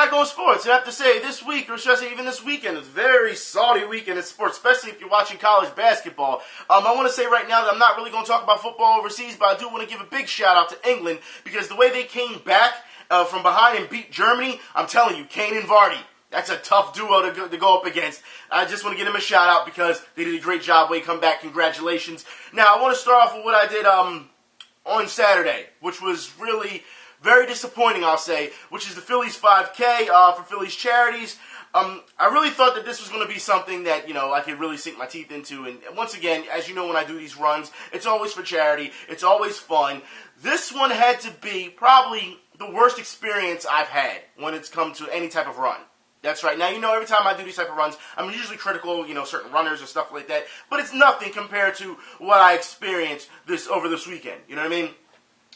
Alright, going sports. I have to say, this week, or especially even this weekend, it's a very salty weekend in sports, especially if you're watching college basketball. I want to say right now that I'm not really going to talk about football overseas, but I do want to give a big shout out to England, because the way they came back from behind and beat Germany, I'm telling you, Kane and Vardy, that's a tough duo to go up against. I just want to give them a shout out because they did a great job when they come back. Congratulations. Now, I want to start off with what I did on Saturday, which was really very disappointing, I'll say, which is the Phillies 5K for Phillies charities. I really thought that this was going to be something that, I could really sink my teeth into. And once again, as you know, when I do these runs, it's always for charity. It's always fun. This one had to be probably the worst experience I've had when it's come to any type of run. That's right. Now, every time I do these type of runs, I'm usually critical, certain runners or stuff like that. But it's nothing compared to what I experienced over this weekend. You know what I mean?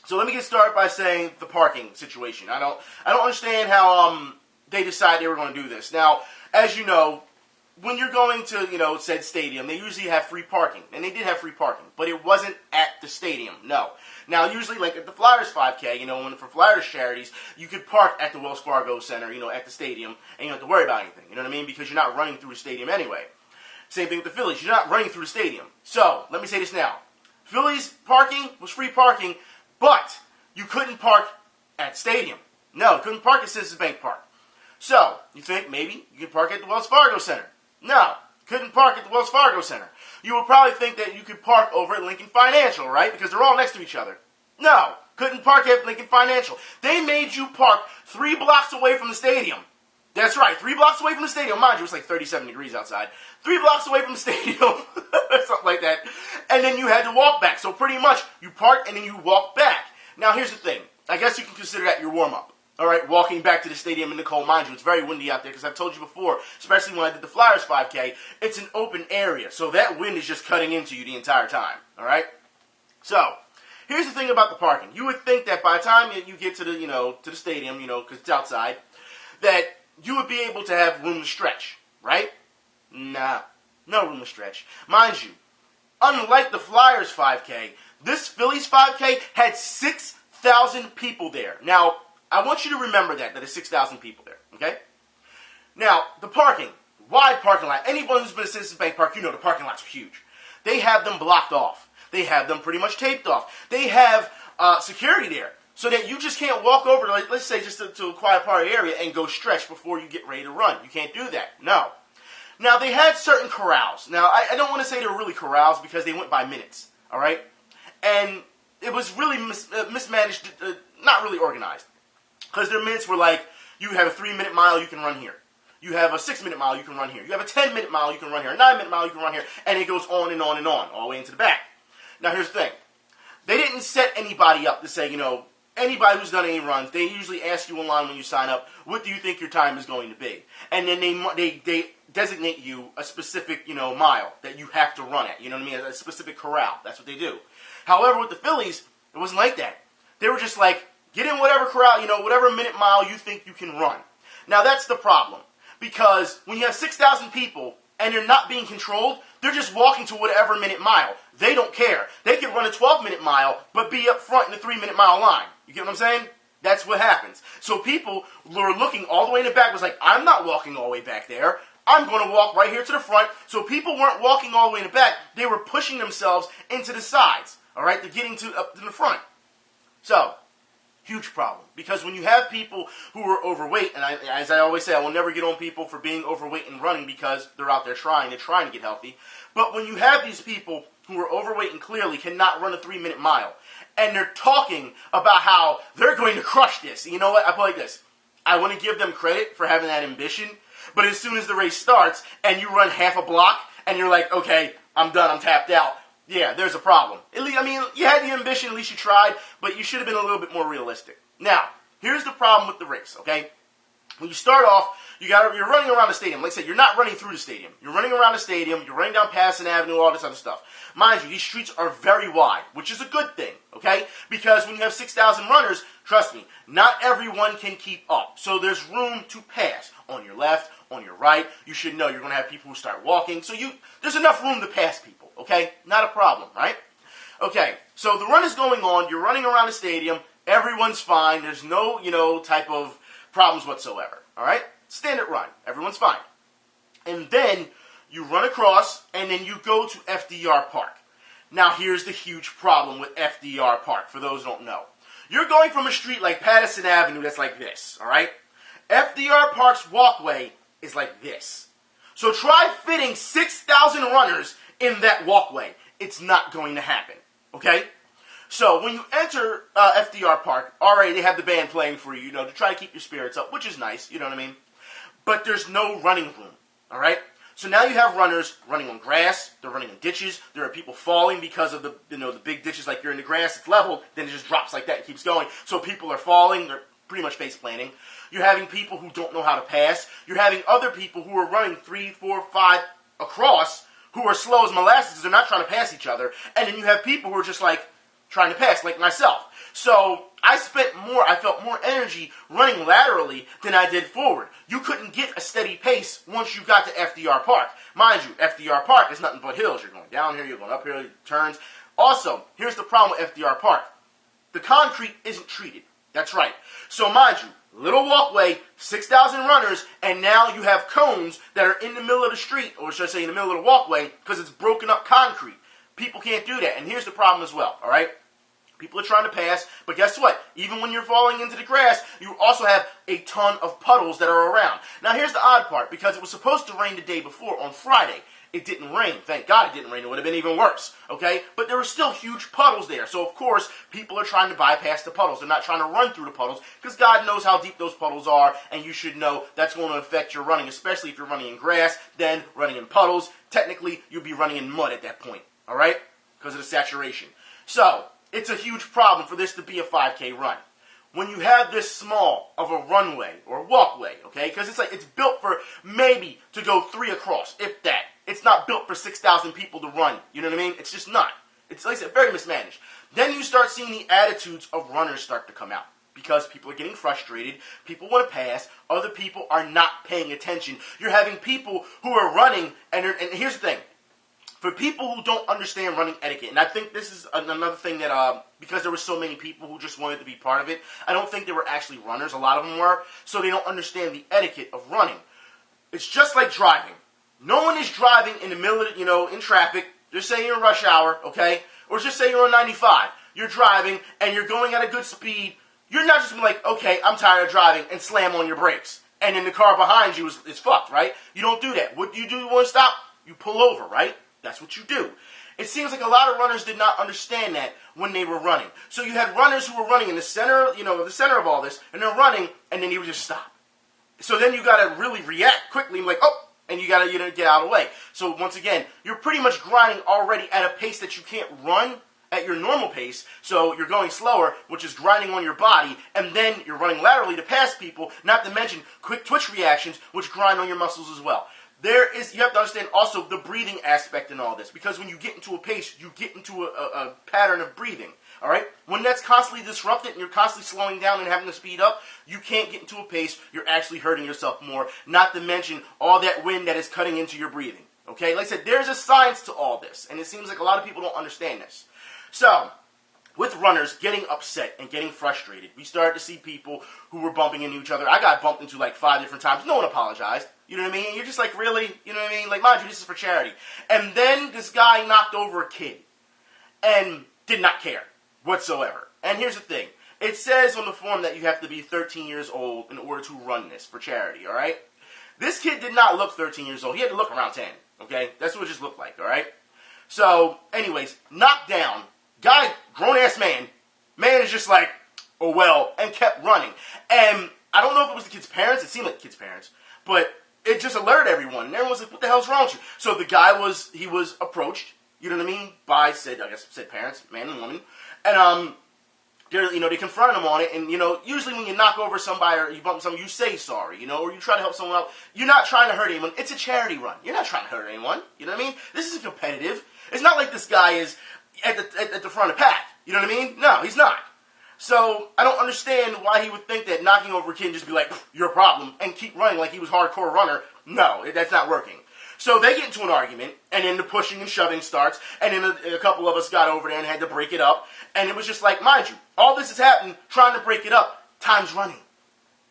So let me get started by saying the parking situation. I don't understand how they decided they were going to do this. Now, as you know, when you're going to said stadium, they usually have free parking, and they did have free parking, but it wasn't at the stadium. No. Now, usually, like at the Flyers 5K, when for Flyers charities, you could park at the Wells Fargo Center, at the stadium, and you don't have to worry about anything. You know what I mean? Because you're not running through the stadium anyway. Same thing with the Phillies. You're not running through the stadium. So let me say this now: Phillies parking was free parking. But you couldn't park at stadium. No, you couldn't park at Citizens Bank Park. So, you think maybe you could park at the Wells Fargo Center. No, couldn't park at the Wells Fargo Center. You would probably think that you could park over at Lincoln Financial, right? Because they're all next to each other. No, couldn't park at Lincoln Financial. They made you park 3 blocks away from the stadium. That's right, 3 blocks away from the stadium. Mind you, it's like 37 degrees outside. 3 blocks away from the stadium, something like that. And then you had to walk back. So pretty much, you park and then you walk back. Now, here's the thing. I guess you can consider that your warm-up. All right, walking back to the stadium in the cold. Mind you, it's very windy out there because I've told you before, especially when I did the Flyers 5K, it's an open area. So that wind is just cutting into you the entire time. All right? So, here's the thing about the parking. You would think that by the time you get to the, to the stadium, because it's outside, that you would be able to have room to stretch, right? Nah, no room to stretch. Mind you, unlike the Flyers 5K, this Phillies 5K had 6,000 people there. Now, I want you to remember that there's 6,000 people there, okay? Now, the parking, wide parking lot. Anyone who's been to Citizens Bank Park, the parking lots are huge. They have them blocked off. They have them pretty much taped off. They have security there, so that you just can't walk over to, let's say, just to a quiet part area and go stretch before you get ready to run. You can't do that. No. Now, they had certain corrals. Now, I don't want to say they were really corrals because they went by minutes, all right? And it was really mismanaged, not really organized. Because their minutes were like, you have a 3-minute mile, you can run here. You have a 6-minute mile, you can run here. You have a 10-minute mile, you can run here. A 9-minute mile, you can run here. And it goes on and on and on, all the way into the back. Now, here's the thing. They didn't set anybody up to say, anybody who's done any runs, they usually ask you online when you sign up, what do you think your time is going to be? And then they designate you a specific, mile that you have to run at. You know what I mean? A specific corral. That's what they do. However, with the Phillies, it wasn't like that. They were just like, get in whatever corral, whatever minute mile you think you can run. Now, that's the problem. Because when you have 6,000 people and they're not being controlled, they're just walking to whatever minute mile. They don't care. They can run a 12-minute mile, but be up front in the 3-minute mile line. You get what I'm saying? That's what happens. So people who are looking all the way in the back was like, I'm not walking all the way back there. I'm going to walk right here to the front. So people weren't walking all the way in the back. They were pushing themselves into the sides, all right, to getting up to the front. So, huge problem. Because when you have people who are overweight, and as I always say, I will never get on people for being overweight and running because they're out there trying to get healthy. But when you have these people who are overweight and clearly cannot run a 3-minute mile, and they're talking about how they're going to crush this. You know what? I put it like this. I want to give them credit for having that ambition, but as soon as the race starts and you run half a block and you're like, okay, I'm done, I'm tapped out, yeah, there's a problem. At least, you had the ambition, at least you tried, but you should have been a little bit more realistic. Now, here's the problem with the race, okay? When you start off, you're running around the stadium. Like I said, you're not running through the stadium. You're running around the stadium. You're running down Patterson Avenue, all this other stuff. Mind you, these streets are very wide, which is a good thing, okay? Because when you have 6,000 runners, trust me, not everyone can keep up. So there's room to pass on your left, on your right. You should know you're going to have people who start walking. So there's enough room to pass people, okay? Not a problem, right? Okay, so the run is going on. You're running around the stadium. Everyone's fine. There's no, type of problems whatsoever. All right? Standard run. Everyone's fine. And then you run across, and then you go to FDR Park. Now, here's the huge problem with FDR Park, for those who don't know. You're going from a street like Patterson Avenue that's like this, all right? FDR Park's walkway is like this. So try fitting 6,000 runners in that walkway. It's not going to happen, okay? So when you enter FDR Park, already they have the band playing for you, to try to keep your spirits up, which is nice, you know what I mean? But there's no running room, all right? So now you have runners running on grass, they're running in ditches, there are people falling because of the big ditches, like you're in the grass, it's leveled, then it just drops like that and keeps going. So people are falling, they're pretty much face planting. You're having people who don't know how to pass. You're having other people who are running 3, 4, 5 across who are slow as molasses because they're not trying to pass each other. And then you have people who are just like trying to pass, like myself. So I felt more energy running laterally than I did forward. You couldn't get a steady pace once you got to FDR Park. Mind you, FDR Park is nothing but hills. You're going down here, you're going up here, turns. Also, here's the problem with FDR Park. The concrete isn't treated. That's right. So mind you, little walkway, 6,000 runners, and now you have cones that are in the middle of the street, or should I say in the middle of the walkway, because it's broken up concrete. People can't do that. And here's the problem as well, all right? People are trying to pass, but guess what? Even when you're falling into the grass, you also have a ton of puddles that are around. Now here's the odd part, because it was supposed to rain the day before, on Friday. It didn't rain. Thank God it didn't rain. It would have been even worse, okay? But there were still huge puddles there. So, of course, people are trying to bypass the puddles. They're not trying to run through the puddles because God knows how deep those puddles are, and you should know that's going to affect your running, especially if you're running in grass, then running in puddles. Technically, you'll be running in mud at that point, all right? Because of the saturation. So, it's a huge problem for this to be a 5K run. When you have this small of a runway or walkway, okay, because it's built for maybe to go 3 across, if that. It's not built for 6,000 people to run. You know what I mean? It's just not. It's, like I said, very mismanaged. Then you start seeing the attitudes of runners start to come out because people are getting frustrated. People want to pass. Other people are not paying attention. You're having people who are running, and here's the thing. For people who don't understand running etiquette, and I think this is another thing that, because there were so many people who just wanted to be part of it, I don't think they were actually runners. A lot of them were, so they don't understand the etiquette of running. It's just like driving. No one is driving in the middle of, in traffic. Just say you're in rush hour, okay? Or just say you're on 95. You're driving, and you're going at a good speed. You're not just like, okay, I'm tired of driving, and slam on your brakes. And then the car behind you is fucked, right? You don't do that. What do? You want to stop? You pull over, right? That's what you do. It seems like a lot of runners did not understand that when they were running. So you had runners who were running in the center, the center of all this, and they're running, and then you would just stop. So then you got to really react quickly, like, oh, and you got to get out of the way. So once again, you're pretty much grinding already at a pace that you can't run at your normal pace. So you're going slower, which is grinding on your body, and then you're running laterally to pass people, not to mention quick twitch reactions, which grind on your muscles as well. You have to understand also the breathing aspect in all this, because when you get into a pace, you get into a pattern of breathing, all right? When that's constantly disrupted and you're constantly slowing down and having to speed up, you can't get into a pace, you're actually hurting yourself more, not to mention all that wind that is cutting into your breathing, okay? Like I said, there's a science to all this, and it seems like a lot of people don't understand this. So, with runners getting upset and getting frustrated, we started to see people who were bumping into each other. I got bumped into like 5 different times. No one apologized. You know what I mean? You're just like, really? You know what I mean? Like, mind you, this is for charity. And then this guy knocked over a kid and did not care whatsoever. And here's the thing. It says on the form that you have to be 13 years old in order to run this for charity, all right? This kid did not look 13 years old. He had to look around 10, okay? That's what it just looked like, all right? So, anyways, knocked down. Guy, grown-ass man is just like, oh well, and kept running. And I don't know if it was the kid's parents. It seemed like the kid's parents. But it just alerted everyone. And everyone was like, what the hell's wrong with you? So the guy was approached, you know what I mean, by said parents, man and woman. And, they confronted him on it. And, usually when you knock over somebody or you bump someone, you say sorry, or you try to help someone out. You're not trying to hurt anyone. It's a charity run. You're not trying to hurt anyone. You know what I mean? This isn't competitive. It's not like this guy is at the front of the pack. You know what I mean? No, he's not. So I don't understand why he would think that knocking over a kid and just be like, your problem, and keep running like he was a hardcore runner. No, that's not working. So they get into an argument, and then the pushing and shoving starts, and then a couple of us got over there and had to break it up. And it was just like, mind you, all this has happened trying to break it up. Time's running.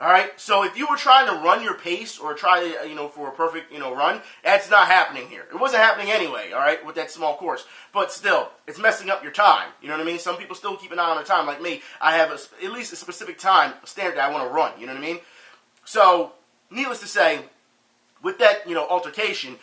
All right, so if you were trying to run your pace or try to, for a perfect, run, that's not happening here. It wasn't happening anyway, all right, with that small course. But still, it's messing up your time. You know what I mean? Some people still keep an eye on their time. Like me, I have at least a specific time standard that I want to run. You know what I mean? So, needless to say, with that, altercation,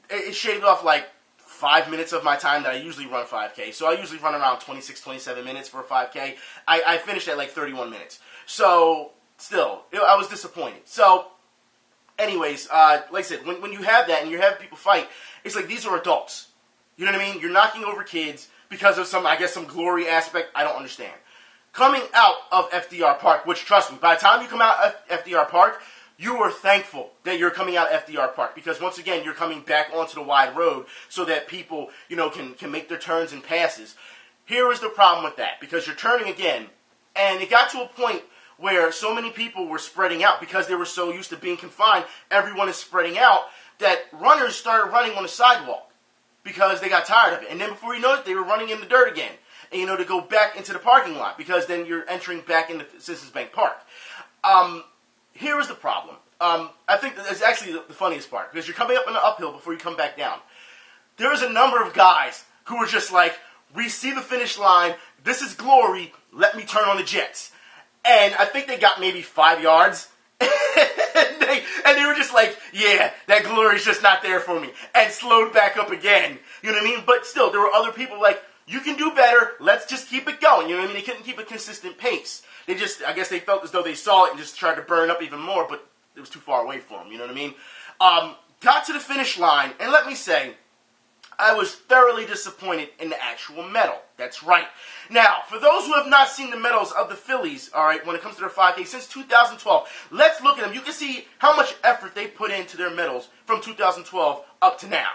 it shaved off like 5 minutes of my time that I usually run 5K. So I usually run around 26, 27 minutes for a 5K. I finished at like 31 minutes. So, still, I was disappointed. So, anyways, like I said, when you have that and you have people fight, it's like these are adults. You know what I mean? You're knocking over kids because of some glory aspect I don't understand. Coming out of FDR Park, which, trust me, by the time you come out of FDR Park, you are thankful that you're coming out of FDR Park because, once again, you're coming back onto the wide road so that people, can make their turns and passes. Here is the problem with that, because you're turning again, and it got to a point where so many people were spreading out because they were so used to being confined, everyone is spreading out, that runners started running on the sidewalk because they got tired of it. And then before you know it, they were running in the dirt again, and, to go back into the parking lot because then you're entering back into Citizens Bank Park. Here is the problem. I think that's actually the funniest part, because you're coming up in the uphill before you come back down. There is a number of guys who are just like, we see the finish line, this is glory, let me turn on the jets. And I think they got maybe 5 yards. and they were just like, yeah, that glory's just not there for me. And slowed back up again. You know what I mean? But still, there were other people like, you can do better, let's just keep it going. You know what I mean? They couldn't keep a consistent pace. I guess they felt as though they saw it and just tried to burn up even more, but it was too far away for them. You know what I mean? Got to the finish line, and let me say, I was thoroughly disappointed in the actual medal. That's right. Now, for those who have not seen the medals of the Phillies, all right, when it comes to their 5K since 2012, let's look at them. You can see how much effort they put into their medals from 2012 up to now.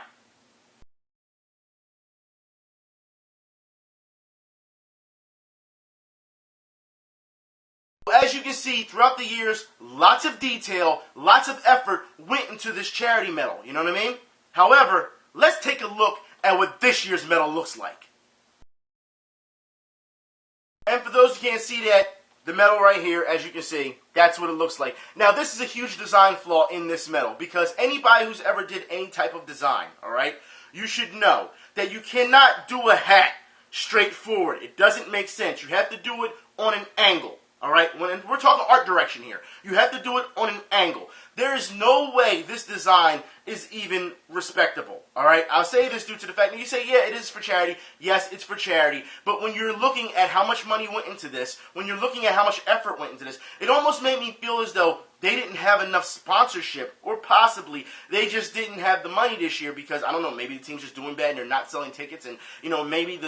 As you can see, throughout the years, lots of detail, lots of effort went into this charity medal. You know what I mean? However, let's take a look at what this year's medal looks like. And for those who can't see that, the medal right here, as you can see, that's what it looks like. Now, this is a huge design flaw in this medal, because anybody who's ever did any type of design, all right, you should know that you cannot do a hat straight forward. It doesn't make sense. You have to do it on an angle. All right, when we're talking art direction here, you have to do it on an angle. There is no way this design is even respectable. All right, I'll say this due to the fact that you say, yeah, it is for charity. Yes, it's for charity. But when you're looking at how much money went into this, when you're looking at how much effort went into this, it almost made me feel as though they didn't have enough sponsorship, or possibly they just didn't have the money this year because, I don't know, maybe the team's just doing bad and they're not selling tickets, and, maybe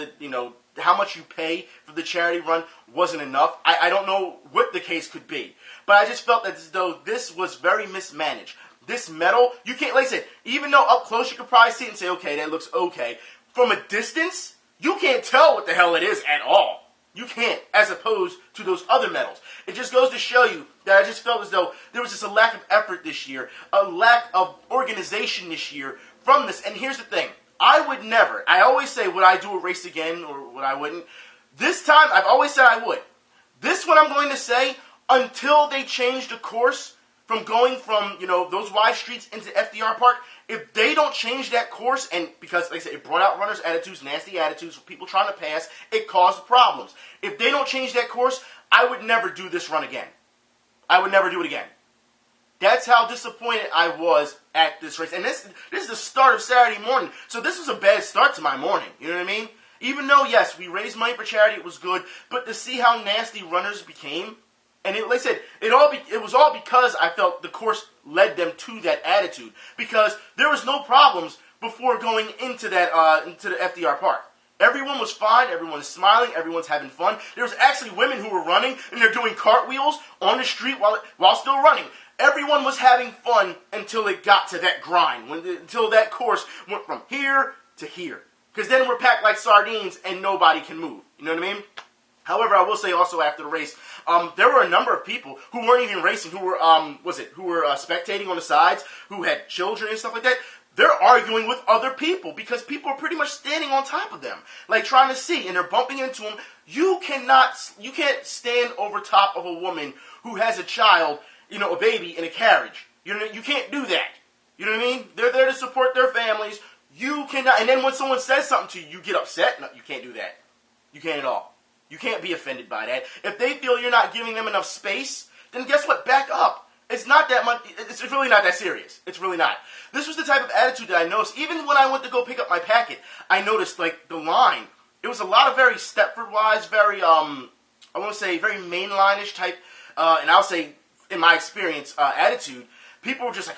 how much you pay for the charity run wasn't enough. I don't know what the case could be. But I just felt that as though this was very mismanaged. This medal, you can't, like I said, even though up close you could probably see it and say, okay, that looks okay. From a distance, you can't tell what the hell it is at all. You can't, as opposed to those other medals. It just goes to show you that I just felt as though there was just a lack of effort this year, a lack of organization this year from this. And here's the thing. I would never, I always say, would I do a race again or would I wouldn't? This time, I've always said I would. This one I'm going to say, until they change the course from going from, those wide streets into FDR Park, if they don't change that course, and because, like I said, it brought out runners' attitudes, nasty attitudes, people trying to pass, it caused problems. If they don't change that course, I would never do this run again. I would never do it again. That's how disappointed I was at this race. And this is the start of Saturday morning. So this was a bad start to my morning. You know what I mean? Even though, yes, we raised money for charity, it was good. But to see how nasty runners became, and like I said, it was all because I felt the course led them to that attitude. Because there was no problems before going into the FDR Park. Everyone was fine. Everyone is smiling. Everyone's having fun. There was actually women who were running, and they're doing cartwheels on the street while still running. Everyone was having fun until it got to that grind, until that course went from here to here. Because then we're packed like sardines and nobody can move. You know what I mean? However, I will say also after the race, there were a number of people who weren't even racing, who were spectating on the sides, who had children and stuff like that. they're arguing with other people because people are pretty much standing on top of them, like trying to see, and they're bumping into them. You can't stand over top of a woman who has a child, a baby in a carriage. You can't do that. You know what I mean? They're there to support their families. You cannot, and then when someone says something to you, you get upset. No, you can't do that. You can't at all. You can't be offended by that. If they feel you're not giving them enough space, then guess what? Back up. It's not that much. It's really not that serious. It's really not. This was the type of attitude that I noticed. Even when I went to go pick up my packet, I noticed, like, the line. It was a lot of very Stepford-wise, very, I want to say, very mainline-ish type, and I'll say, in my experience, attitude. People were just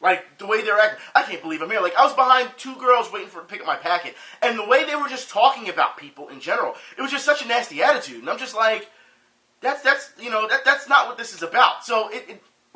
like the way they're acting. I can't believe I'm here. Like, I was behind two girls waiting to pick up my packet, and the way they were just talking about people in general, it was just such a nasty attitude. And I'm just like, that's not what this is about. So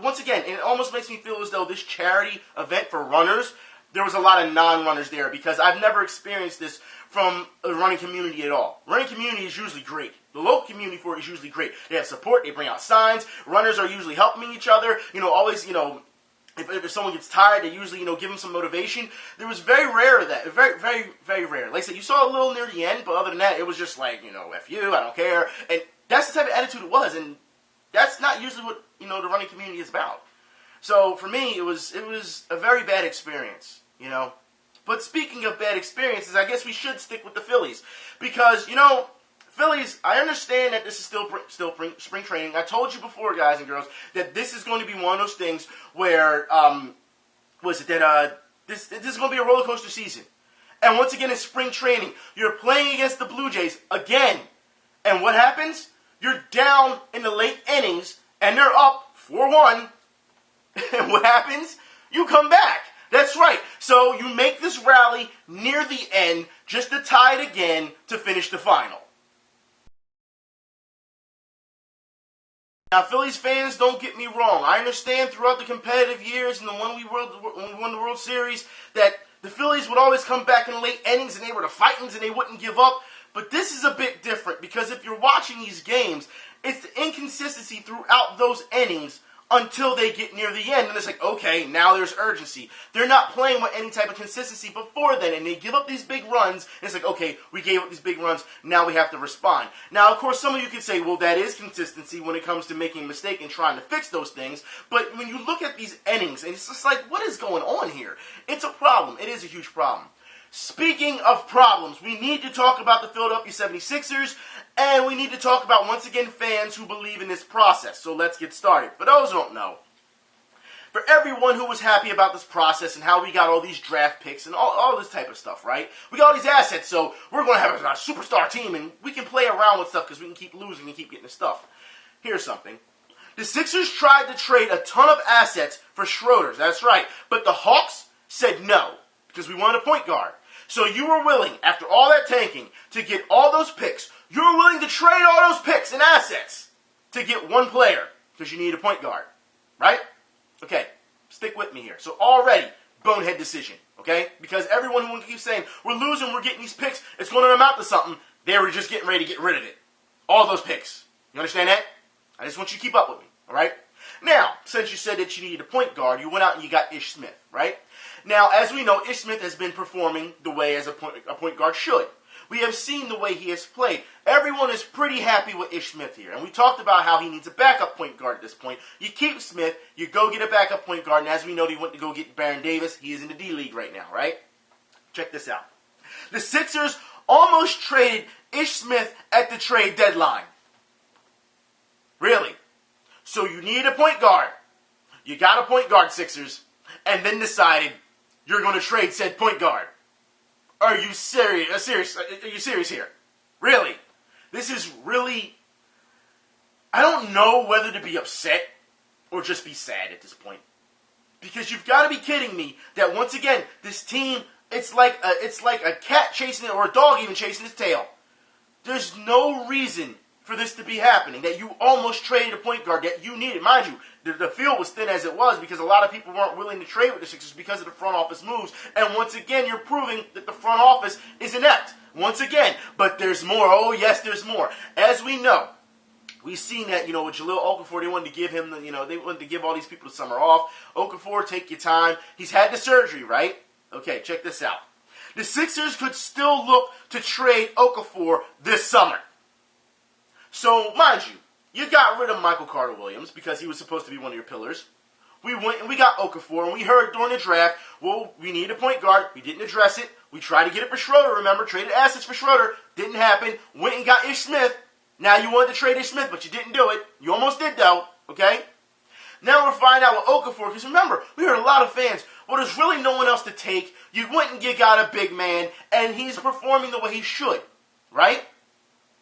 once again, it almost makes me feel as though this charity event for runners, there was a lot of non-runners there, because I've never experienced this from a running community at all. Running community is usually great. The local community for it is usually great. They have support. They bring out signs. Runners are usually helping each other. Always, if someone gets tired, they usually, give them some motivation. There was very rare of that. Very, very, very rare. Like I said, you saw a little near the end, but other than that, it was just like, F you, I don't care. And that's the type of attitude it was. And that's not usually what, the running community is about. So for me, it was a very bad experience, But speaking of bad experiences, I guess we should stick with the Phillies. Because, Phillies, I understand that this is still spring training. I told you before, guys and girls, that this is going to be one of those things where, this is going to be a roller coaster season. And once again, it's spring training. You're playing against the Blue Jays again. And what happens? You're down in the late innings, and they're up 4-1. And what happens? You come back. That's right. So you make this rally near the end just to tie it again to finish the final. Now, Phillies fans, don't get me wrong. I understand throughout the competitive years and when we won the World Series that the Phillies would always come back in the late innings and they were the fightings and they wouldn't give up. But this is a bit different because if you're watching these games, it's the inconsistency throughout those innings until they get near the end. And it's like, okay, now there's urgency. They're not playing with any type of consistency before then, and they give up these big runs. And it's like, okay, we gave up these big runs, now we have to respond. Now, of course, some of you could say, well, that is consistency when it comes to making a mistake and trying to fix those things. But when you look at these innings, and it's just like, what is going on here? It's a problem. It is a huge problem. Speaking of problems, we need to talk about the Philadelphia 76ers, and we need to talk about, once again, fans who believe in this process. So let's get started. For those who don't know, for everyone who was happy about this process and how we got all these draft picks and all this type of stuff, right? We got all these assets, so we're going to have a superstar team, and we can play around with stuff because we can keep losing and keep getting the stuff. Here's something. The Sixers tried to trade a ton of assets for Schroder. That's right. But the Hawks said no because we wanted a point guard. So you were willing, after all that tanking, to get all those picks. You were willing to trade all those picks and assets to get one player because you need a point guard, right? Okay, stick with me here. So already, bonehead decision, okay? Because everyone who keeps saying, we're losing, we're getting these picks, it's going to amount to something, they were just getting ready to get rid of it. All those picks. You understand that? I just want you to keep up with me, all right? Now, since you said that you needed a point guard, you went out and you got Ish Smith, right? Now, as we know, Ish Smith has been performing the way as a point guard should. We have seen the way he has played. Everyone is pretty happy with Ish Smith here. And we talked about how he needs a backup point guard at this point. You keep Smith, you go get a backup point guard, and as we know, he went to go get Baron Davis. He is in the D-League right now, right? Check this out. The Sixers almost traded Ish Smith at the trade deadline. Really? So you need a point guard. You got a point guard, Sixers, and then decided you're going to trade said point guard. Are you serious? Are you serious here? Really? This is really... I don't know whether to be upset or just be sad at this point. Because you've got to be kidding me that once again, this team, it's like a cat chasing it, or a dog even chasing its tail. There's no reason for this to be happening, that you almost traded a point guard that you needed. Mind you, the field was thin as it was because a lot of people weren't willing to trade with the Sixers because of the front office moves. And once again, you're proving that the front office is inept. Once again. But there's more. Oh, yes, there's more. As we know, we've seen that, with Jahlil Okafor, they wanted to give him they wanted to give all these people the summer off. Okafor, take your time. He's had the surgery, right? Okay, check this out. The Sixers could still look to trade Okafor this summer. So, mind you, you got rid of Michael Carter-Williams because he was supposed to be one of your pillars. We went and we got Okafor, and we heard during the draft, well, we need a point guard. We didn't address it. We tried to get it for Schroder, remember? Traded assets for Schroder. Didn't happen. Went and got Ish Smith. Now you wanted to trade Ish Smith, but you didn't do it. You almost did, though, okay? Now we're finding out with Okafor, because remember, we heard a lot of fans, well, there's really no one else to take. You went and you got a big man, and he's performing the way he should, right?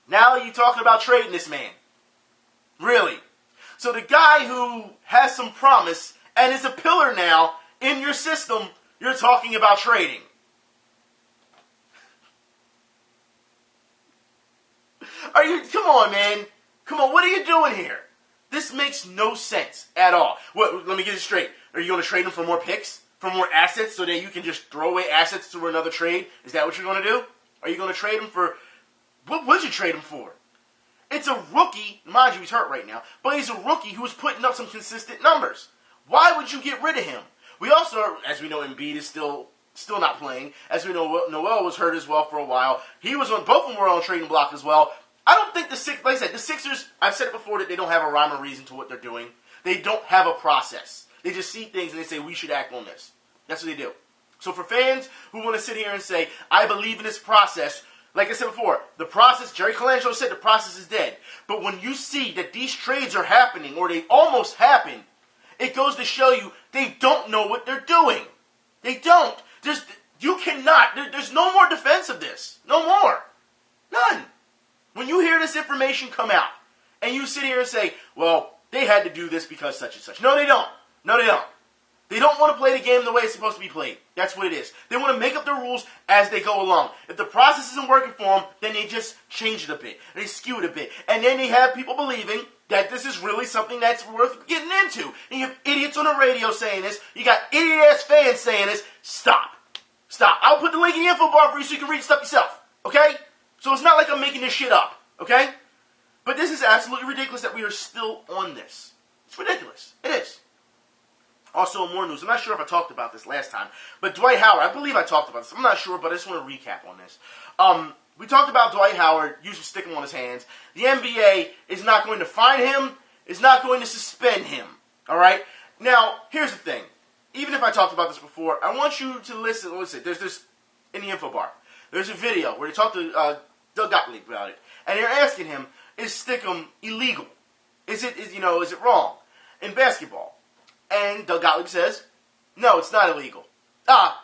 Now you're talking about trading this man. Really? So the guy who has some promise and is a pillar now in your system, you're talking about trading. Come on, man. Come on, what are you doing here? This makes no sense at all. Let me get it straight. Are you going to trade him for more picks? For more assets so that you can just throw away assets to another trade? Is that what you're going to do? Are you going to trade him for... What would you trade him for? It's a rookie. Mind you, he's hurt right now. But he's a rookie who's putting up some consistent numbers. Why would you get rid of him? We also, as we know, Embiid is still not playing. As we know, Noel was hurt as well for a while. Both of them were on trading block as well. I don't think like I said, the Sixers, I've said it before that they don't have a rhyme or reason to what they're doing. They don't have a process. They just see things and they say, we should act on this. That's what they do. So for fans who want to sit here and say, I believe in this process, like I said before, the process, Jerry Colangelo said the process is dead. But when you see that these trades are happening, or they almost happen, it goes to show you they don't know what they're doing. They don't. There's no more defense of this. No more. None. When you hear this information come out, and you sit here and say, well, they had to do this because such and such. No, they don't. No, they don't. They don't want to play the game the way it's supposed to be played. That's what it is. They want to make up the rules as they go along. If the process isn't working for them, then they just change it a bit. They skew it a bit. And then they have people believing that this is really something that's worth getting into. And you have idiots on the radio saying this. You got idiot-ass fans saying this. Stop. Stop. I'll put the link in the info bar for you so you can read stuff yourself. Okay? So it's not like I'm making this shit up. Okay? But this is absolutely ridiculous that we are still on this. It's ridiculous. It is. Also, more news. I'm not sure if I talked about this last time, but Dwight Howard, I believe I talked about this. I'm not sure, but I just want to recap on this. We talked about Dwight Howard using stickum on his hands. The NBA is not going to fine him, is not going to suspend him. All right? Now, here's the thing. Even if I talked about this before, I want you to listen. Listen, there's this in the info bar. There's a video where they talked to Doug Gottlieb about it, and they're asking him, is stickum illegal? Is it wrong in basketball? And Doug Gottlieb says, no, it's not illegal.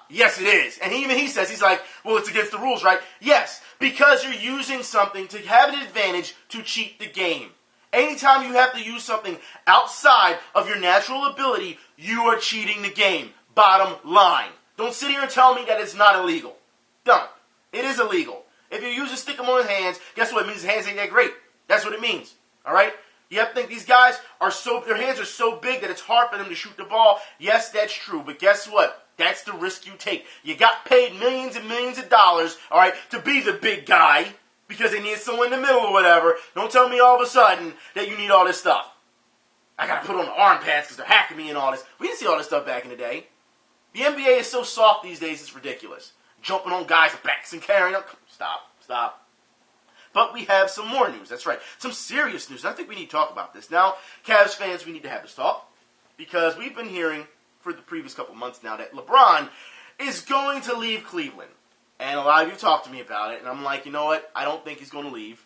Yes it is. And he says, he's like, well, it's against the rules, right? Yes, because you're using something to have an advantage to cheat the game. Anytime you have to use something outside of your natural ability, you are cheating the game. Bottom line. Don't sit here and tell me that it's not illegal. Don't. It is illegal. If you use a stickum on his hands, guess what? It means his hands ain't that great. That's what it means. All right? You have to think these guys their hands are so big that it's hard for them to shoot the ball. Yes, that's true. But guess what? That's the risk you take. You got paid millions and millions of dollars, all right, to be the big guy because they need someone in the middle or whatever. Don't tell me all of a sudden that you need all this stuff. I got to put on the arm pads because they're hacking me and all this. We didn't see all this stuff back in the day. The NBA is so soft these days, it's ridiculous. Jumping on guys' backs and carrying them. Stop. But we have some more news. That's right. Some serious news. I think we need to talk about this. Now, Cavs fans, we need to have this talk because we've been hearing for the previous couple months now that LeBron is going to leave Cleveland. And a lot of you talked to me about it, and I'm like, you know what? I don't think he's going to leave.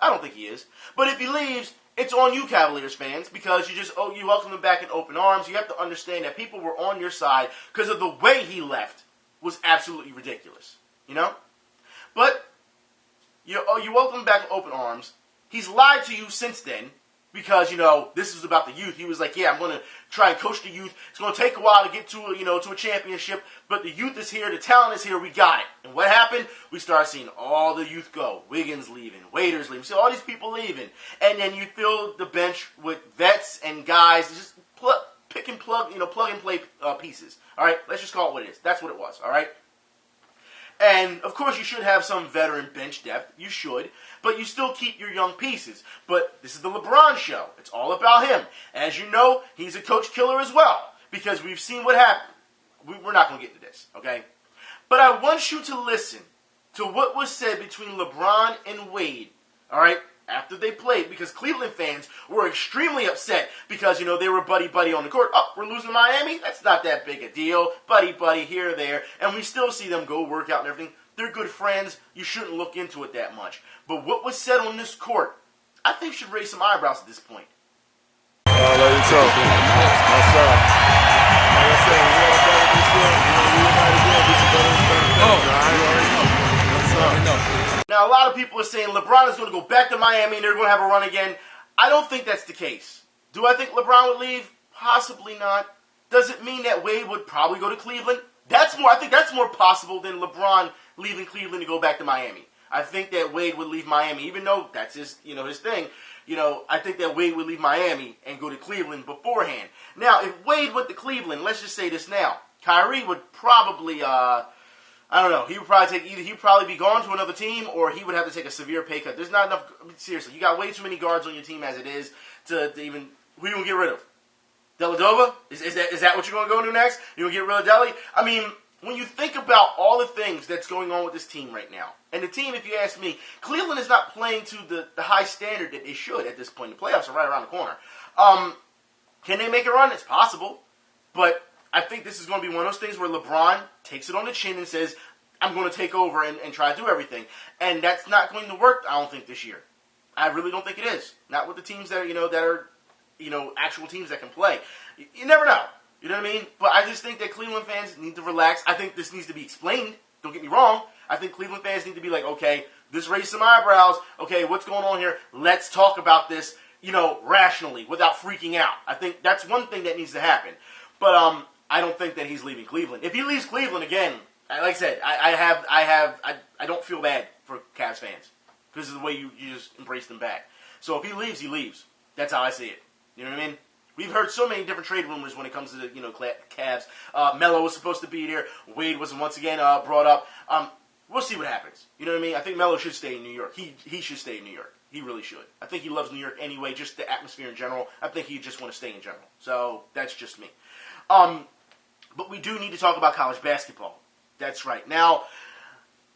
I don't think he is. But if he leaves, it's on you, Cavaliers fans, because you welcome him back in open arms. You have to understand that people were on your side because of the way he left was absolutely ridiculous. You know? But you welcome him back in open arms. He's lied to you since then because, this was about the youth. He was like, yeah, I'm going to try and coach the youth. It's going to take a while to get to a championship, but the youth is here. The talent is here. We got it. And what happened? We started seeing all the youth go. Wiggins leaving. Waiters leaving. See all these people leaving. And then you fill the bench with vets and guys. Just plug and play pieces. All right? Let's just call it what it is. That's what it was. All right? And, of course, you should have some veteran bench depth. You should. But you still keep your young pieces. But this is the LeBron show. It's all about him. As you know, he's a coach killer as well. Because we've seen what happened. We're not going to get into this, okay? But I want you to listen to what was said between LeBron and Wade, all right, after they played. Because Cleveland fans were extremely upset because, they were buddy-buddy on the court. Oh, we're losing to Miami? That's not that big a deal. Buddy-buddy here or there. And we still see them go work out and everything. They're good friends. You shouldn't look into it that much. But what was said on this court, I think should raise some eyebrows at this point. Love you too. What's up? Like I said, we all better this year. We might again do some better. Now, a lot of people are saying LeBron is going to go back to Miami and they're going to have a run again. I don't think that's the case. Do I think LeBron would leave? Possibly not. Does it mean that Wade would probably go to Cleveland? I think that's more possible than LeBron leaving Cleveland to go back to Miami. I think that Wade would leave Miami, even though that's his, his thing. I think that Wade would leave Miami and go to Cleveland beforehand. Now, if Wade went to Cleveland, let's just say this now. Kyrie would probably, I don't know, he would probably he'd probably be gone to another team, or he would have to take a severe pay cut. There's not enough, seriously, you got way too many guards on your team as it is to even, who you going to get rid of? Dellavedova? Is that what you're going to go do next? You're going to get rid of Delly? I mean, when you think about all the things that's going on with this team right now, and the team, if you ask me, Cleveland is not playing to the high standard that they should at this point. The playoffs are right around the corner. Can they make a run? It's possible. But I think this is going to be one of those things where LeBron takes it on the chin and says, I'm going to take over and try to do everything. And that's not going to work, I don't think, this year. I really don't think it is. Not with the teams that are actual teams that can play. You never know. You know what I mean? But I just think that Cleveland fans need to relax. I think this needs to be explained. Don't get me wrong. I think Cleveland fans need to be like, okay, this raised some eyebrows. Okay, what's going on here? Let's talk about this, rationally, without freaking out. I think that's one thing that needs to happen. But I don't think that he's leaving Cleveland. If he leaves Cleveland again, like I said, I don't feel bad for Cavs fans because of the way you just embrace them back. So if he leaves, he leaves. That's how I see it. You know what I mean? We've heard so many different trade rumors when it comes to the Cavs. Melo was supposed to be there. Wade was once again brought up. We'll see what happens. You know what I mean? I think Melo should stay in New York. He should stay in New York. He really should. I think he loves New York anyway, just the atmosphere in general. I think he just want to stay in general. So that's just me. But we do need to talk about college basketball. That's right. Now,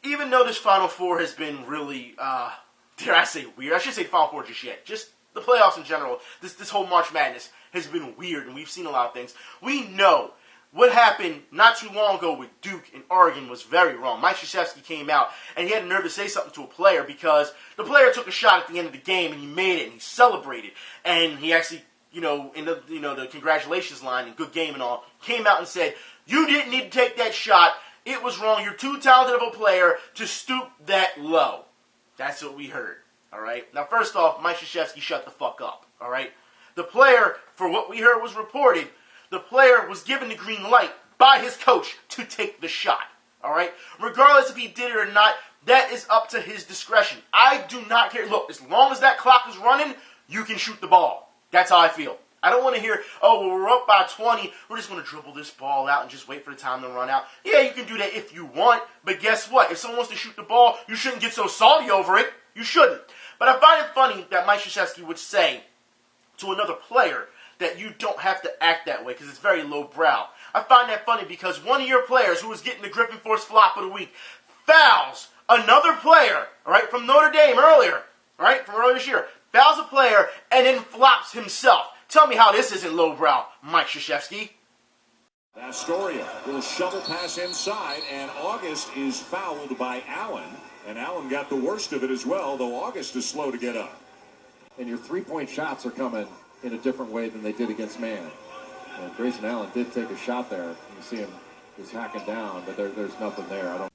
even though this Final Four has been really, dare I say weird, I should say Final Four just yet. Just the playoffs in general, this whole March Madness has been weird, and we've seen a lot of things. We know what happened not too long ago with Duke and Oregon was very wrong. Mike Krzyzewski came out, and he had the nerve to say something to a player because the player took a shot at the end of the game, and he made it, and he celebrated. And he actually, in the congratulations line and good game and all, came out and said, you didn't need to take that shot. It was wrong. You're too talented of a player to stoop that low. That's what we heard. All right. Now, first off, Mike Krzyzewski shut the fuck up. All right. The player, for what we heard was reported, the player was given the green light by his coach to take the shot. All right. Regardless if he did it or not, that is up to his discretion. I do not care. Look, as long as that clock is running, you can shoot the ball. That's how I feel. I don't want to hear, oh, well, we're up by 20. We're just going to dribble this ball out and just wait for the time to run out. Yeah, you can do that if you want. But guess what? If someone wants to shoot the ball, you shouldn't get so salty over it. You shouldn't. But I find it funny that Mike Krzyzewski would say to another player that you don't have to act that way because it's very lowbrow. I find that funny because one of your players who was getting the Griffin Force flop of the week fouls another player, all right, from Notre Dame earlier, all right, from earlier this year, fouls a player and then flops himself. Tell me how this isn't lowbrow, Mike Krzyzewski. Astoria will shovel pass inside, and August is fouled by Allen. And Allen got the worst of it as well, though August is slow to get up. And your three-point shots are coming in a different way than they did against man. And Grayson Allen did take a shot there. You see him just hacking down, but there's nothing there. I don't.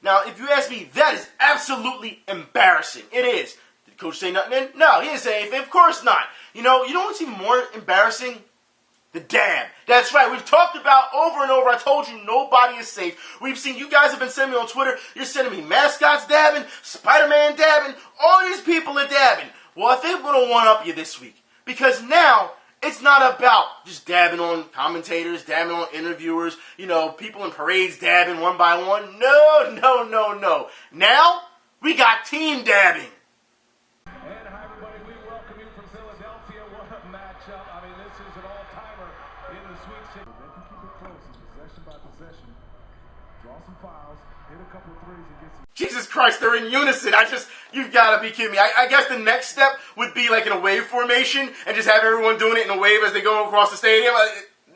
Now, if you ask me, that is absolutely embarrassing. It is. Did Coach say nothing then? No, he didn't say anything. Of course not. You know what's even more embarrassing The dab. That's right. We've talked about over and over. I told you nobody is safe. We've seen, you guys have been sending me on Twitter. You're sending me mascots dabbing, Spider-Man dabbing. All these people are dabbing. Well, I think we're going to one-up you this week. Because now, it's not about just dabbing on commentators, dabbing on interviewers, people in parades dabbing one by one. No. Now, we got team dabbing. And hi, everybody. We welcome you from Philadelphia. What a matchup. I mean, this is an all-timer in the Sweet 16. They can keep it close, possession by possession. Draw some fouls, hit a couple of threes, and get some. Jesus Christ, they're in unison. You've got to be kidding me. I guess the next step would be like in a wave formation and just have everyone doing it in a wave as they go across the stadium.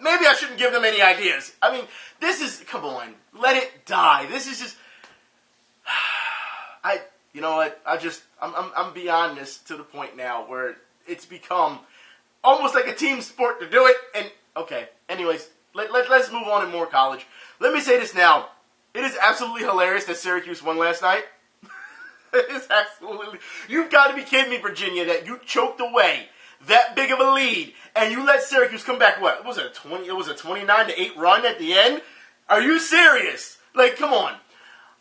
Maybe I shouldn't give them any ideas. I mean, come on, let it die. This is just, you know what? I'm beyond this to the point now where it's become almost like a team sport to do it. And okay, anyways, let's move on to more college. Let me say this now. It is absolutely hilarious that Syracuse won last night. It is absolutely. You've got to be kidding me, Virginia, that you choked away that big of a lead and you let Syracuse come back. What was it? It was a 29-8 run at the end. Are you serious? Like, come on.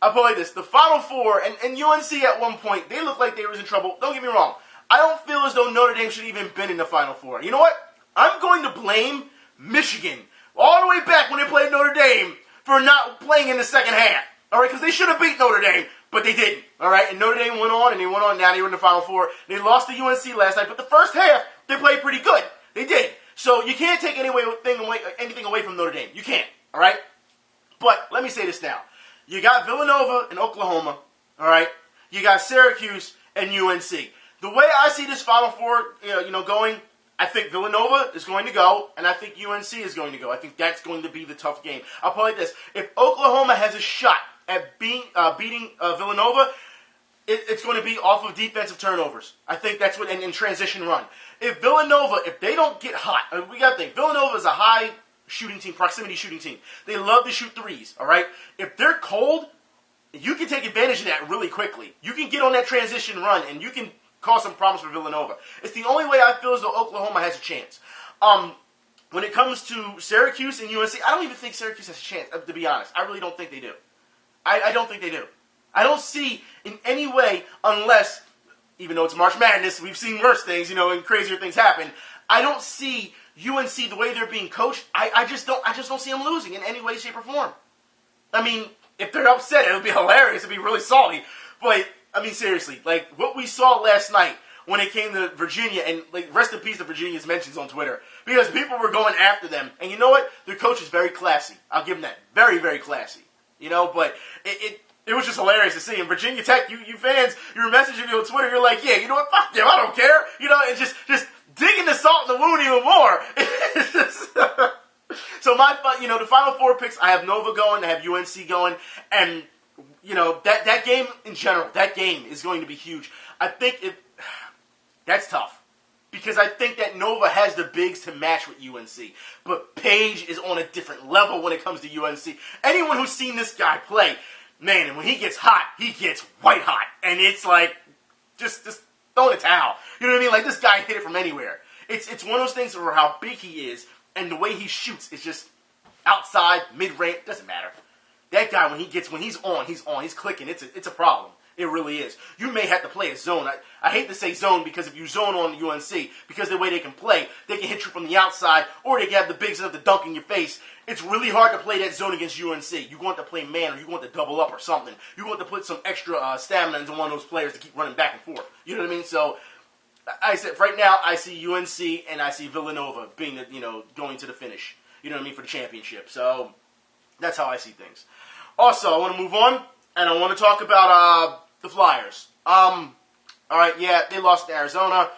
I'll put it like this: the Final Four and UNC at one point they looked like they was in trouble. Don't get me wrong. I don't feel as though Notre Dame should have even been in the Final Four. You know what? I'm going to blame Michigan all the way back when they played Notre Dame for not playing in the second half. All right, because they should have beat Notre Dame, but they didn't. All right, and Notre Dame went on, and they went on. Now they were in the Final Four. They lost to UNC last night, but the first half, they played pretty good. They did. So you can't take anything away from Notre Dame. You can't, all right? But let me say this now. You got Villanova and Oklahoma, all right? You got Syracuse and UNC. The way I see this Final Four going, I think Villanova is going to go, and I think UNC is going to go. I think that's going to be the tough game. I'll put it like this. If Oklahoma has a shot at beating Villanova, it's going to be off of defensive turnovers. I think that's what, in transition run. If Villanova, if they don't get hot, we got to think, Villanova is a high shooting team, proximity shooting team. They love to shoot threes, all right? If they're cold, you can take advantage of that really quickly. You can get on that transition run, and you can cause some problems for Villanova. It's the only way I feel as though Oklahoma has a chance. When it comes to Syracuse and UNC, I don't even think Syracuse has a chance, to be honest. I really don't think they do. I don't think they do. I don't see in any way, unless, even though it's March Madness, we've seen worse things, and crazier things happen. I don't see UNC the way they're being coached. I just don't see them losing in any way, shape, or form. I mean, if they're upset, it'll be hilarious. It'll be really salty. But I mean, seriously, like what we saw last night when it came to Virginia, and like rest in peace to Virginia's mentions on Twitter, because people were going after them. And you know what? Their coach is very classy. I'll give them that. Very, very classy. But it was just hilarious to see. And Virginia Tech, you fans, you were messaging me on Twitter. You're like, yeah, you know what? Fuck them. I don't care. And just digging the salt in the wound even more. It's just, so the Final Four picks, I have Nova going, I have UNC going, and that game in general, that game is going to be huge. I think that's tough. Because I think that Nova has the bigs to match with UNC. But Page is on a different level when it comes to UNC. Anyone who's seen this guy play, man, and when he gets hot, he gets white hot. And it's like, just throw in a towel. You know what I mean? Like, this guy hit it from anywhere. It's one of those things where how big he is and the way he shoots is just outside, mid-range, doesn't matter. That guy, when he's on, he's clicking. It's a problem. It really is. You may have to play a zone. I hate to say zone because if you zone on UNC, because the way they can play, they can hit you from the outside, or they can have the bigs enough to dunk in your face. It's really hard to play that zone against UNC. You want to play man, or you want to double up or something. You want to put some extra stamina into one of those players to keep running back and forth. You know what I mean? So, I said right now, I see UNC and I see Villanova being going to the finish. You know what I mean, for the championship. So that's how I see things. Also, I want to move on and I want to talk about the Flyers. All right, yeah, they lost to Arizona.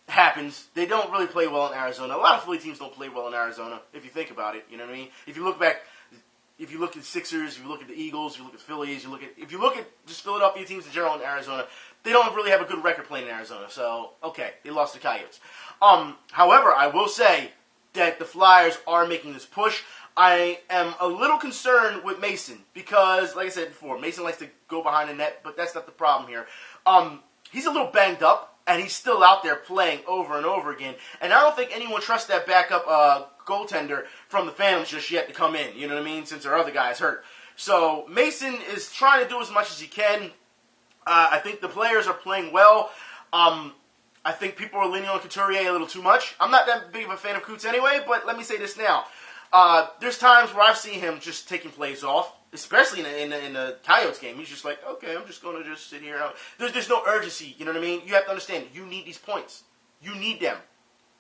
Happens. They don't really play well in Arizona. A lot of Philly teams don't play well in Arizona, if you think about it. You know what I mean? If you look back, if you look at Sixers, if you look at the Eagles, if you look at Phillies, if you look at just Philadelphia teams in general in Arizona, they don't really have a good record playing in Arizona. So, okay, they lost to Coyotes. However, I will say that the Flyers are making this push. I am a little concerned with Mason because, like I said before, Mason likes to go behind the net, but that's not the problem here. He's a little banged up, and he's still out there playing over and over again. And I don't think anyone trusts that backup goaltender from the Phantoms just yet to come in, you know what I mean, since their other guy's hurt. So Mason is trying to do as much as he can. I think the players are playing well. I think people are leaning on Couturier a little too much. I'm not that big of a fan of Coots anyway, but let me say this now. There's times where I've seen him just taking plays off, especially in the Coyotes game. He's just like, okay, I'm just going to just sit here. There's no urgency, you know what I mean? You have to understand, you need these points. You need them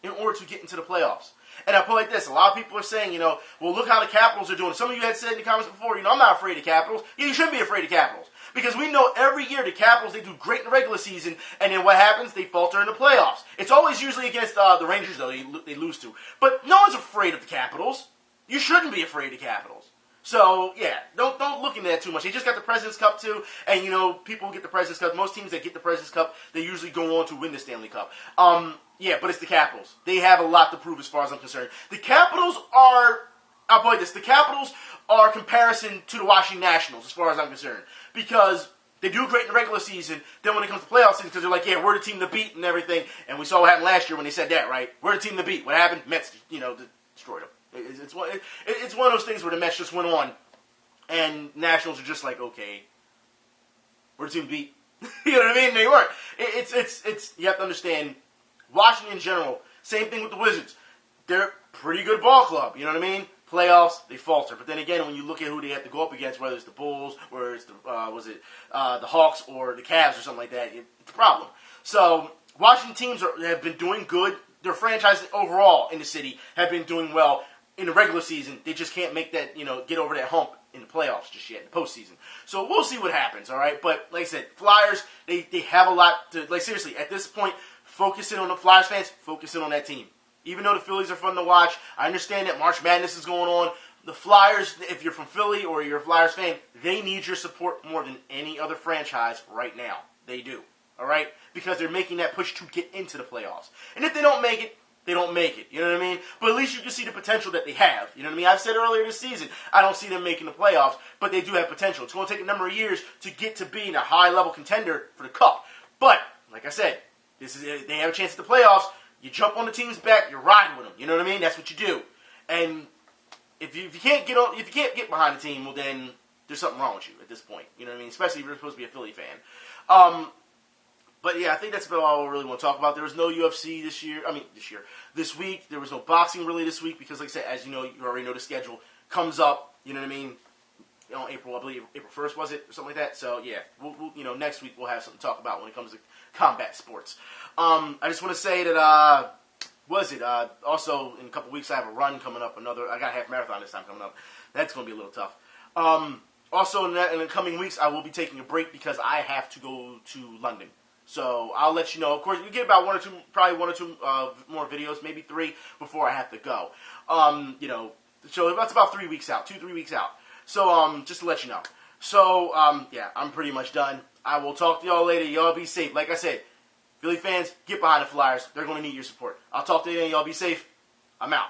in order to get into the playoffs. And I put it like this, a lot of people are saying, well, look how the Capitals are doing. Some of you had said in the comments before, I'm not afraid of Capitals. Yeah, you shouldn't be afraid of Capitals. Because we know every year the Capitals, they do great in the regular season, and then what happens? They falter in the playoffs. It's always usually against the Rangers, though, they lose to. But no one's afraid of the Capitals. You shouldn't be afraid of Capitals. So, yeah, don't look into that too much. They just got the President's Cup, too, and, people who get the President's Cup, most teams that get the President's Cup, they usually go on to win the Stanley Cup. Yeah, but it's the Capitals. They have a lot to prove as far as I'm concerned. The Capitals are, I'll put it this, the Capitals are a comparison to the Washington Nationals as far as I'm concerned. Because they do great in the regular season, then when it comes to playoff season, because they're like, yeah, we're the team to beat and everything, and we saw what happened last year when they said that, right? We're the team to beat. What happened? Mets, destroyed them. It's one of those things where the Mets just went on, and Nationals are just like, okay, we're the team to beat. You know what I mean? They weren't. It's you have to understand, Washington in general, same thing with the Wizards. They're a pretty good ball club, you know what I mean? Playoffs, they falter. But then again, when you look at who they have to go up against, whether it's the Bulls, or it's the Hawks, or the Cavs, or something like that, it's a problem. So, Washington teams have been doing good. Their franchises overall in the city have been doing well in the regular season. They just can't make that, get over that hump in the playoffs just yet, in the postseason. So, we'll see what happens, all right? But, like I said, Flyers, they have a lot to, seriously, at this point, focus in on the Flyers fans, focus in on that team. Even though the Phillies are fun to watch, I understand that March Madness is going on. The Flyers, if you're from Philly or you're a Flyers fan, they need your support more than any other franchise right now. They do. All right? Because they're making that push to get into the playoffs. And if they don't make it, they don't make it. You know what I mean? But at least you can see the potential that they have. You know what I mean? I've said earlier this season, I don't see them making the playoffs, but they do have potential. It's going to take a number of years to get to being a high-level contender for the Cup. But, like I said, they have a chance at the playoffs. You jump on the team's back, you're riding with them. You know what I mean? That's what you do. And if you can't get behind the team, well then there's something wrong with you at this point. You know what I mean? Especially if you're supposed to be a Philly fan. But yeah, I think that's about all we really want to talk about. There was no UFC this week. There was no boxing really this week because, like I said, as you already know the schedule comes up. You know what I mean? April 1st was it or something like that. So yeah, we'll next week we'll have something to talk about when it comes to combat sports. I just want to say that, also in a couple weeks I have a run coming up, I got a half marathon this time coming up. That's going to be a little tough. Also in the coming weeks I will be taking a break because I have to go to London. So I'll let you know. Of course, we get about one or two more videos, maybe 3 before I have to go. So that's about 3 weeks out, 2-3 weeks out. So, just to let you know. So, yeah, I'm pretty much done. I will talk to y'all later. Y'all be safe. Like I said, Philly fans, get behind the Flyers. They're going to need your support. I'll talk to you then. Y'all be safe. I'm out.